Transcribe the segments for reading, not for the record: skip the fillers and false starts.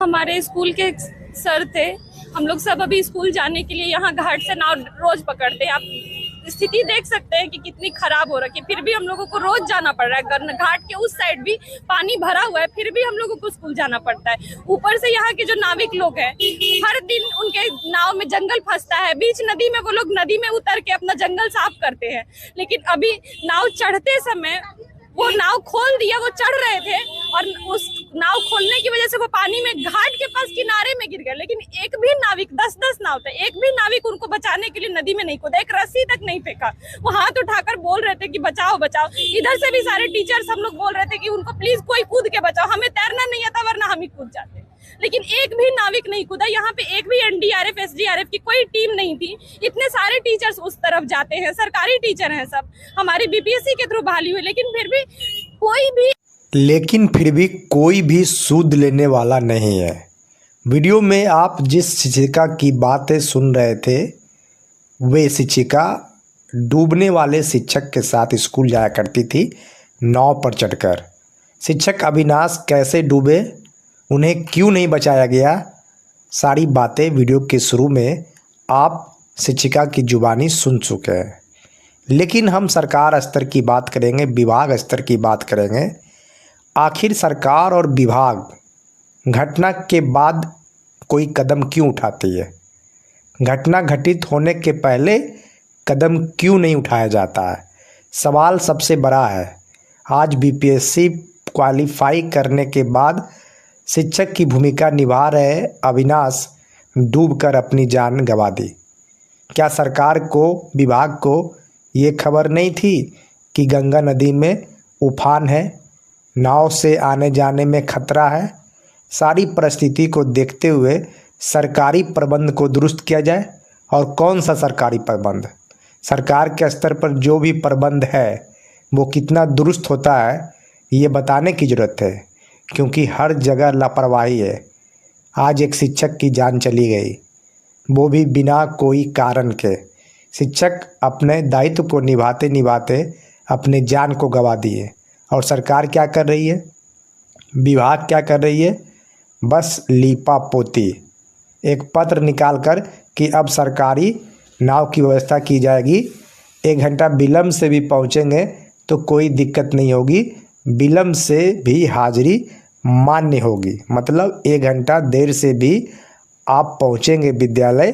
हमारे स्कूल के सर थे। हम लोग सब अभी स्कूल जाने के लिए यहाँ घाट से नाव रोज पकड़ते हैं। आप स्थिति देख सकते हैं कि कितनी खराब हो रखी है, फिर भी हम लोगों को रोज जाना पड़ रहा है। घाट के उस साइड भी पानी भरा हुआ है, फिर भी हम लोगों को स्कूल जाना पड़ता है। ऊपर से यहाँ के जो नाविक लोग हैं, हर दिन उनके नाव में जंगल फंसता है। बीच नदी में वो लोग नदी में उतर के अपना जंगल साफ करते हैं, लेकिन अभी नाव चढ़ते समय वो नाव खोल दिया, वो चढ़ रहे थे और उस नाव खोलने की वजह से वो पानी में घाट के पास किनारे में गिर गए। लेकिन एक भी नाविक, 10-10 नाव थे, एक भी नाविक उनको बचाने के लिए नदी में नहीं कूदा, एक रस्सी तक नहीं फेंका। वो हाथ उठाकर बोल रहे थे कि बचाओ बचाओ। इधर से भी सारे टीचर्स हम लोग बोल रहे थे कि उनको प्लीज कोई कूद के बचाओ, हमें तैरना नहीं आता वरना हम ही कूद जाते। लेकिन एक भी नाविक नहीं कूदा। यहाँ पे एक भी एनडीआरएफ एसडीआरएफ की कोई टीम नहीं थी। इतने सारे टीचर्स उस तरफ जाते हैं, सरकारी टीचर हैं सब, हमारी बीपीएससी के थ्रू बहाली हुई, लेकिन फिर भी कोई भी सूद लेने वाला नहीं है। वीडियो में आप जिस शिक्षिका की बातें सुन रहे थे, वे शिक्षिका डूबने वाले शिक्षक के साथ स्कूल जाया करती थी नाव पर चढ़कर। शिक्षक अविनाश कैसे डूबे, उन्हें क्यों नहीं बचाया गया, सारी बातें वीडियो के शुरू में आप शिक्षिका की जुबानी सुन चुके हैं। लेकिन हम सरकार स्तर की बात करेंगे, विभाग स्तर की बात करेंगे। आखिर सरकार और विभाग घटना के बाद कोई कदम क्यों उठाती है? घटना घटित होने के पहले कदम क्यों नहीं उठाया जाता है? सवाल सबसे बड़ा है। आज बीपीएससी क्वालिफाई करने के बाद शिक्षक की भूमिका निभा रहे अविनाश डूबकर अपनी जान गंवा दी। क्या सरकार को, विभाग को ये खबर नहीं थी कि गंगा नदी में उफान है, नाव से आने जाने में खतरा है? सारी परिस्थिति को देखते हुए सरकारी प्रबंध को दुरुस्त किया जाए। और कौन सा सरकारी प्रबंध? सरकार के स्तर पर जो भी प्रबंध है वो कितना दुरुस्त होता है ये बताने की ज़रूरत है, क्योंकि हर जगह लापरवाही है। आज एक शिक्षक की जान चली गई, वो भी बिना कोई कारण के। शिक्षक अपने दायित्व को निभाते निभाते अपने जान को गंवा दिए। और सरकार क्या कर रही है, विभाग क्या कर रही है? बस लीपा पोती, एक पत्र निकालकर कि अब सरकारी नाव की व्यवस्था की जाएगी, 1 घंटा विलम्ब से भी पहुंचेंगे तो कोई दिक्कत नहीं होगी, विलम्ब से भी हाजिरी मान्य होगी। मतलब 1 घंटा देर से भी आप पहुंचेंगे विद्यालय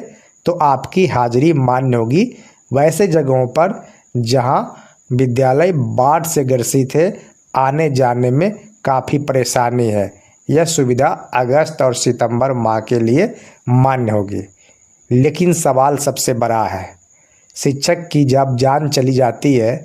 तो आपकी हाजिरी मान्य होगी। वैसे जगहों पर जहां विद्यालय बाढ़ से ग्रसित है, आने जाने में काफ़ी परेशानी है, यह सुविधा अगस्त और सितंबर माह के लिए मान्य होगी। लेकिन सवाल सबसे बड़ा है, शिक्षक की जब जान चली जाती है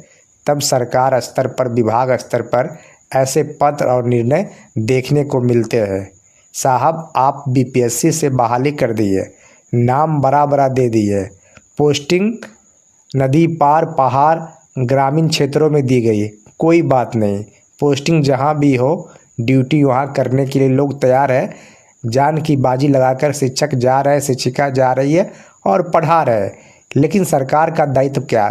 तब सरकार स्तर पर, विभाग स्तर पर ऐसे पत्र और निर्णय देखने को मिलते हैं। साहब, आप बीपीएससी से बहाली कर दिए, नाम बड़ा बड़ा दे दिए, पोस्टिंग नदी पार, पहाड़, ग्रामीण क्षेत्रों में दी गई, कोई बात नहीं। पोस्टिंग जहां भी हो, ड्यूटी वहां करने के लिए लोग तैयार है। जान की बाजी लगाकर शिक्षक जा रहे हैं, शिक्षिका जा रही है और पढ़ा रहे। लेकिन सरकार का दायित्व क्या?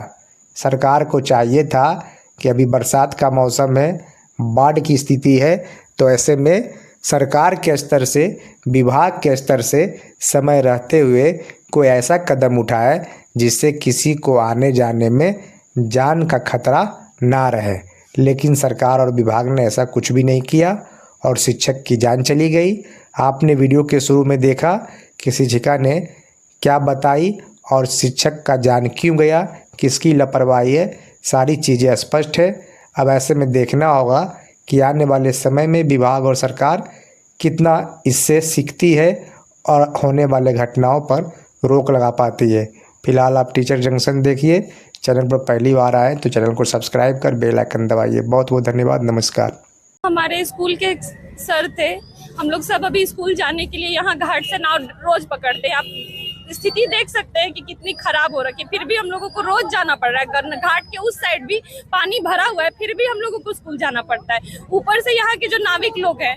सरकार को चाहिए था कि अभी बरसात का मौसम है, बाढ़ की स्थिति है, तो ऐसे में सरकार के स्तर से, विभाग के स्तर से समय रहते हुए कोई ऐसा कदम उठाए जिससे किसी को आने जाने में जान का खतरा ना रहे। लेकिन सरकार और विभाग ने ऐसा कुछ भी नहीं किया और शिक्षक की जान चली गई। आपने वीडियो के शुरू में देखा कि शिक्षिका ने क्या बताई और शिक्षक का जान क्यों गया, किसकी लापरवाही है, सारी चीज़ें स्पष्ट है। अब ऐसे में देखना होगा कि आने वाले समय में विभाग और सरकार कितना इससे सीखती है और होने वाले घटनाओं पर रोक लगा पाती है। फिलहाल आप टीचर जंक्शन देखिए। चैनल पर पहली बार आए तो चैनल को सब्सक्राइब कर बेल आइकन दबाइए। बहुत बहुत धन्यवाद, नमस्कार। हमारे स्कूल के सर थे। हम लोग सब अभी स्कूल जाने के लिए यहाँ घाट से नाव रोज पकड़ते हैं। आप स्थिति देख सकते हैं कि कितनी खराब हो रखी है, फिर भी हम लोगों को रोज जाना पड़ रहा है। घाट के उस साइड भी पानी भरा हुआ है, फिर भी हम लोगों को स्कूल जाना पड़ता है। ऊपर से यहाँ के जो नाविक लोग हैं,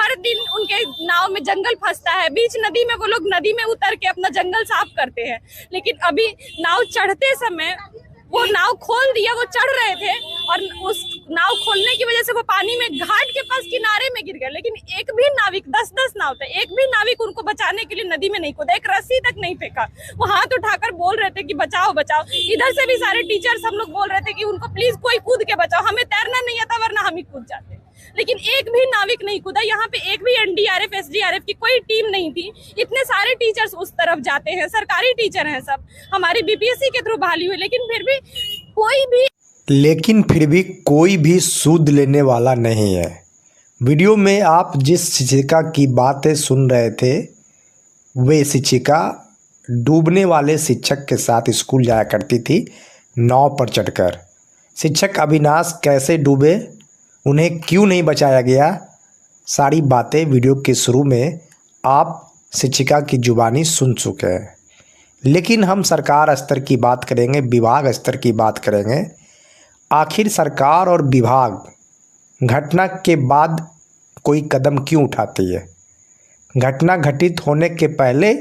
हर दिन उनके नाव में जंगल फंसता है। बीच नदी में वो लोग नदी में उतर के अपना जंगल साफ करते हैं, लेकिन अभी नाव चढ़ते समय वो नाव खोल दिया, वो चढ़ रहे थे और उस नाव खोलने की वजह से वो पानी में घाट के पास किनारे में गिर गए। लेकिन एक भी नाविक, 10-10 नाव थे, एक भी नाविक उनको बचाने के लिए नदी में नहीं कूदा, एक रस्सी तक नहीं फेंका। वो हाथ उठाकर बोल रहे थे कि बचाओ बचाओ। इधर से भी सारे टीचर्स हम लोग बोल रहे थे कि उनको प्लीज कोई कूद के बचाओ, हमें तैरना नहीं आता वरना हम ही कूद जाते। लेकिन एक भी नाविक नहीं कूदा। यहाँ पे एक भी एनडीआरएफ, एसडीआरएफ की कोई टीम नहीं थी। इतने सारे टीचर्स उस तरफ जाते हैं, सरकारी टीचर हैं सब, हमारी बीपीएससी के थ्रू बहाली हुई, लेकिन फिर भी कोई भी सूद लेने वाला नहीं है। वीडियो में आप जिस शिक्षिका की बातें सुन रहे थे, वे शिक्षिका डूबने वाले शिक्षक के साथ स्कूल जाया करती थी नाव पर चढ़कर। शिक्षक अविनाश कैसे डूबे, उन्हें क्यों नहीं बचाया गया, सारी बातें वीडियो के शुरू में आप शिक्षिका की जुबानी सुन चुके हैं। लेकिन हम सरकार स्तर की बात करेंगे, विभाग स्तर की बात करेंगे। आखिर सरकार और विभाग घटना के बाद कोई कदम क्यों उठाती है? घटना घटित होने के पहले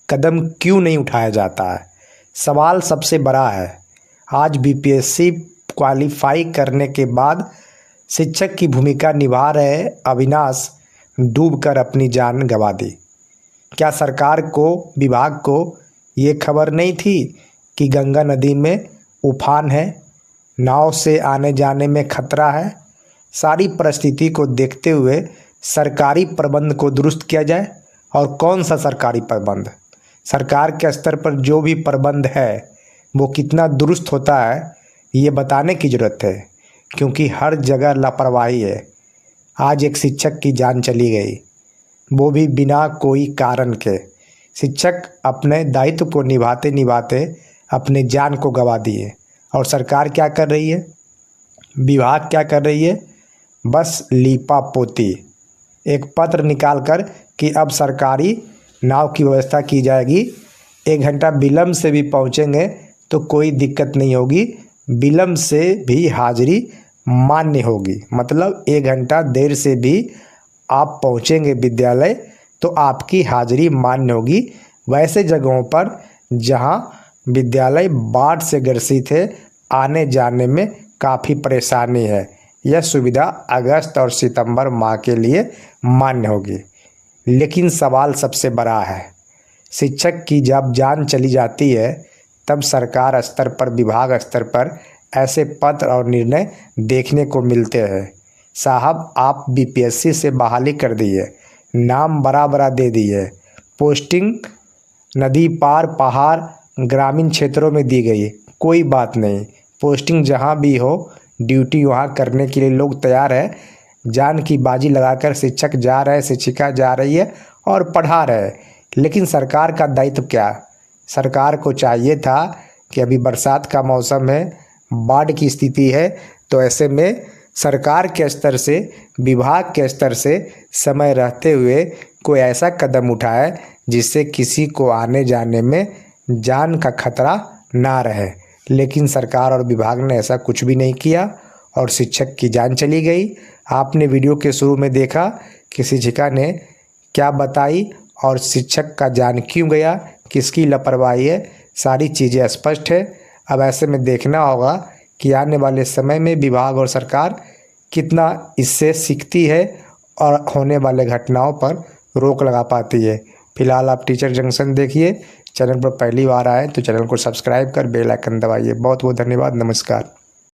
कदम क्यों नहीं उठाया जाता है? सवाल सबसे बड़ा है। आज बीपीएससी क्वालिफाई करने के बाद शिक्षक की भूमिका निभा रहे अविनाश डूबकर अपनी जान गंवा दी। क्या सरकार को, विभाग को ये खबर नहीं थी कि गंगा नदी में उफान है, नाव से आने जाने में खतरा है? सारी परिस्थिति को देखते हुए सरकारी प्रबंध को दुरुस्त किया जाए। और कौन सा सरकारी प्रबंध? सरकार के स्तर पर जो भी प्रबंध है वो कितना दुरुस्त होता है ये बताने की ज़रूरत है, क्योंकि हर जगह लापरवाही है। आज एक शिक्षक की जान चली गई, वो भी बिना कोई कारण के। शिक्षक अपने दायित्व को निभाते निभाते अपने जान को गंवा दिए। और सरकार क्या कर रही है, विभाग क्या कर रही है? बस लीपा पोती, एक पत्र निकाल कर कि अब सरकारी नाव की व्यवस्था की जाएगी, 1 घंटा विलम्ब से भी पहुंचेंगे तो कोई दिक्कत नहीं होगी, विलम्ब से भी हाजिरी मान्य होगी। मतलब 1 घंटा देर से भी आप पहुंचेंगे विद्यालय तो आपकी हाजिरी मान्य होगी। वैसे जगहों पर जहां विद्यालय बाढ़ से ग्रसित है, आने जाने में काफ़ी परेशानी है, यह सुविधा अगस्त और सितंबर माह के लिए मान्य होगी। लेकिन सवाल सबसे बड़ा है, शिक्षक की जब जान चली जाती है तब सरकार स्तर पर, विभाग स्तर पर ऐसे पत्र और निर्णय देखने को मिलते हैं। साहब, आप बीपीएससी से बहाली कर दिए, नाम बड़ा बड़ा दे दिए, पोस्टिंग नदी पार, पहाड़, ग्रामीण क्षेत्रों में दी गई, कोई बात नहीं। पोस्टिंग जहां भी हो, ड्यूटी वहां करने के लिए लोग तैयार है। जान की बाजी लगाकर शिक्षक जा रहे, शिक्षिका जा रही है और पढ़ा रहे। लेकिन सरकार का दायित्व क्या? सरकार को चाहिए था कि अभी बरसात का मौसम है, बाढ़ की स्थिति है, तो ऐसे में सरकार के स्तर से, विभाग के स्तर से समय रहते हुए कोई ऐसा कदम उठाए जिससे किसी को आने जाने में जान का खतरा ना रहे। लेकिन सरकार और विभाग ने ऐसा कुछ भी नहीं किया और शिक्षक की जान चली गई। आपने वीडियो के शुरू में देखा कि शिक्षिका ने क्या बताई और शिक्षक का जान क्यों गया, किसकी लापरवाही है, सारी चीज़ें स्पष्ट है। अब ऐसे में देखना होगा कि आने वाले समय में विभाग और सरकार कितना इससे सीखती है और होने वाले घटनाओं पर रोक लगा पाती है। फिलहाल आप टीचर जंक्शन देखिए। चैनल पर पहली बार आए तो चैनल को सब्सक्राइब कर बेल आइकन दबाइए। बहुत बहुत धन्यवाद। नमस्कार।